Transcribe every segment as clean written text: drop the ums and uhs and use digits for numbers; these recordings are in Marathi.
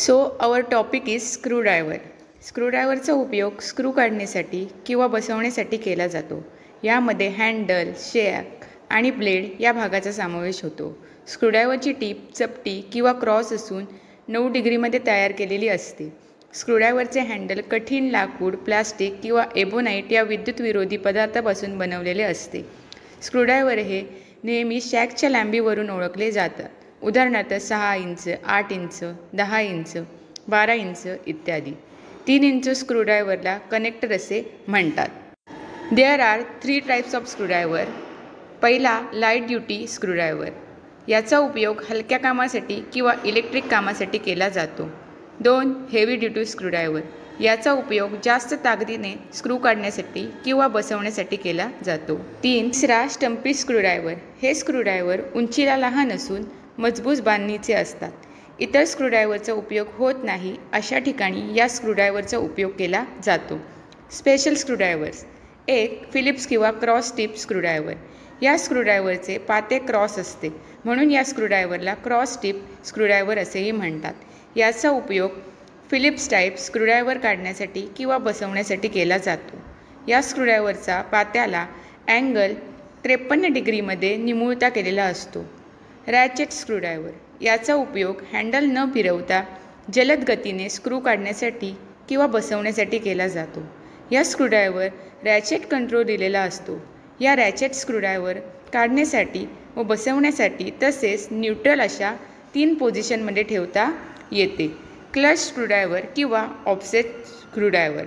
So our topic is screwdriver. स्क्रूड्रायव्हरचा उपयोग स्क्रू काढण्यासाठी किंवा बसवण्यासाठी केला जातो. यामध्ये हँडल, शॅक आणि ब्लेड या भागाचा समावेश होतो. स्क्रूड्रायव्हरची टीप चपटी किंवा क्रॉस असून 9 डिग्रीमध्ये तयार केलेली असते. स्क्रूड्रायव्हरचे हँडल कठीण लाकूड, प्लास्टिक किंवा एबोनाइट या विद्युतविरोधी पदार्थापासून बनवलेले असते. स्क्रूड्रायव्हर हे नेहमी शॅकच्या लांबीवरून ओळखले जातात. उदाहरणार्थ 6 इंच, 8 इंच, 10 इंच, 12 इंच इत्यादी. 3 इंच स्क्रूड्रायव्हरला कनेक्टर असे म्हणतात. There are 3 types of screwdriver. पहिला लाईट ड्युटी स्क्रूड्रायव्हर. याचा उपयोग हलक्या कामासाठी किंवा इलेक्ट्रिक कामासाठी केला जातो. 2 हेवी ड्युटी स्क्रूड्रायव्हर. याचा उपयोग जास्त ताकदीने स्क्रू काढण्यासाठी किंवा बसवण्यासाठी केला जातो. 3 स्टंपी स्क्रूड्रायव्हर. हे स्क्रूड्रायव्हर उंचीला लहान असून मजबूत बांधणीचे असतात. इतर स्क्रूड्रायव्हरचा उपयोग होत नाही अशा ठिकाणी या स्क्रूड्रायव्हरचा उपयोग केला जातो. स्पेशल स्क्रूड्रायव्हर्स. 1 फिलिप्स किंवा क्रॉस टिप स्क्रूड्रायव्हर. या स्क्रूड्रायव्हरचे पाते क्रॉस असते म्हणून या स्क्रूड्रायव्हरला क्रॉस टिप स्क्रूड्रायव्हर असेही म्हणतात. याचा उपयोग फिलिप्स टाईप स्क्रूड्रायव्हर काढण्यासाठी किंवा बसवण्यासाठी केला जातो. या स्क्रूड्रायव्हरचा पात्याला अँगल 53 डिग्रीमध्ये निमुळता केलेला असतो. रॅचेट स्क्रूड्रायव्हर. याचा उपयोग हँडल न फिरवता जलद गतीने स्क्रू काढण्यासाठी किंवा बसवण्यासाठी केला जातो. या स्क्रूड्रायव्हर रॅचेट कंट्रोल दिलेला असतो. या रॅचेट स्क्रूड्रायव्हर काढण्यासाठी व बसवण्यासाठी तसेच न्यूट्रल अशा 3 पोझिशनमध्ये ठेवता येते. क्लच स्क्रूड्रायव्हर किंवा ऑफसेट स्क्रूड्रायव्हर.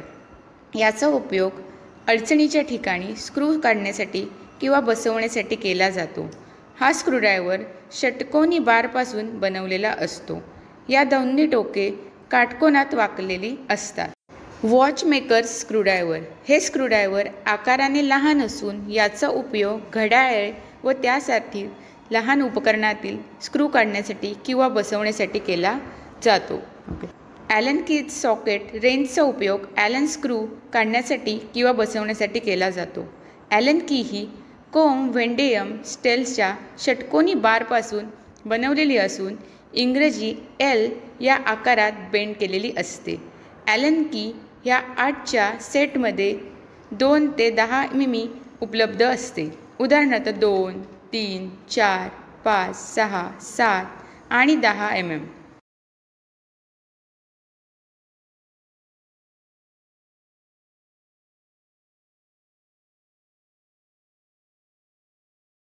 याचा उपयोग अडचणीच्या ठिकाणी स्क्रू काढण्यासाठी किंवा बसवण्यासाठी केला जातो. हा स्क्रूड्रायव्हर षटकोनी बारपासून बनवलेला असतो. या दोन्ही टोके काटकोनात वाकलेली असतात. वॉचमेकर्स स्क्रूड्रायव्हर. हे स्क्रूड्रायव्हर आकाराने लहान असून याचा उपयोग घड्याळे व त्यासाठी लहान उपकरणातील स्क्रू काढण्यासाठी किंवा बसवण्यासाठी केला जातो. ॲलन की सॉकेट रेंजचा उपयोग ॲलन स्क्रू काढण्यासाठी किंवा बसवण्यासाठी केला जातो. ॲलन की ही कोंब व्हेंडियम स्टेल्सच्या षटकोनी बारपासून बनवलेली असून इंग्रजी एल या आकारात बेंड केलेली असते. ॲलन की ह्या 8च्या सेटमध्ये 2 ते 10 मिमी उपलब्ध असते. उदाहरणार्थ 2, 3, 4, 5, 6, 7 आणि 10 mm.